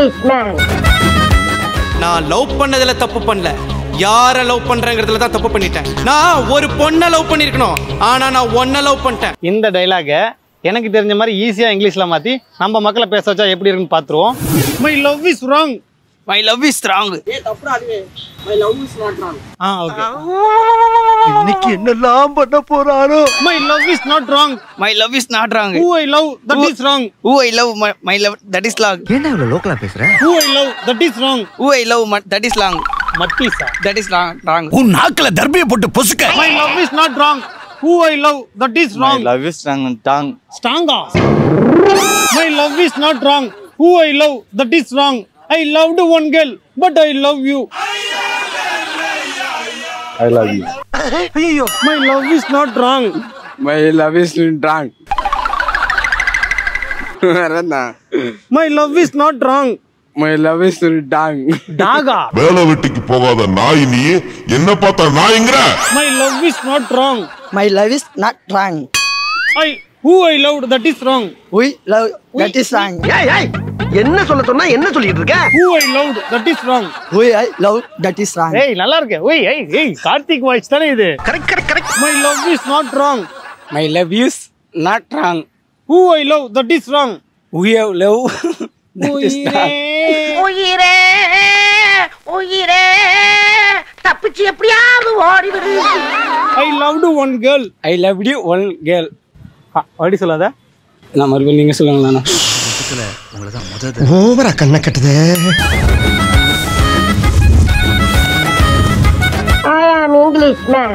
Englishman. நான் love பண்ணதுல தப்பு பண்ணல, யார லவ் பண்றேங்கிறதுல தான் தப்பு பண்ணிட்டேன். நான் ஒரு பொண்ணை லவ் பண்ணிருக்கணும், ஆனா நான் ஒன்ன லவ் பண்ணிட்டேன். இந்த டைலாக எனக்கு தெரிஞ்ச மாதிரி ஈஸியா இங்கிலீஷ்ல மாத்தி நம்ம மக்களை பேச வச்சா எப்படி இருக்குன்னு பாத்துருவோம். My love is wrong. My love is strong. தப்புடா அது. My love is not wrong. Okay. இன்னைக்கு என்னெல்லாம் பண்ண போறாரோ. My love is not wrong. My love is not wrong. Who I love that is wrong. Who I love my love that is wrong. என்ன இவ்வளவு லோக்கலா பேசுற? Who I love that is wrong. Who I love that is wrong. Matheesha. That is wrong. உன் நாக்குல தர்பியை போட்டு பொசுக்க. My love is not wrong. Who I love that is wrong. My love is strong and tongue. Stanga. My love is not wrong. Who I love that is wrong. I loved one girl, but I love you. I love you. ஐயோ, my love is not wrong. My love is wrong. வரேன்னா. My love is not wrong. My love is wrong. Daga. வேலை வெட்டிக்கு போகாத நாய் நீ என்ன பார்த்தா நாய்ங்கற. My love is not wrong. My love is not wrong. Who I loved that is wrong. We love that is wrong. ஏய் என்ன சொல்ல சொன்னா என்ன சொல்லிட்டு இருக்க? Who I loved that is wrong. We love that is wrong. ஏய் நல்லா இருக்கு. ஏய் கார்த்திக் வாய்ஸ் தானே இது. Correct. My love is not wrong. My love is not wrong. Who I love that is wrong. We have love. உயிரே உயிரே தப்பிச்சு எப்படியாவது ஓடிவிடு. I loved one girl. I loved you one girl. அப்படி சொல்லாத. நான் மறுபடியும் நீங்க சொல்லுங்களா? ஓவரா கண்ண கட்டுதே. I am Englishman.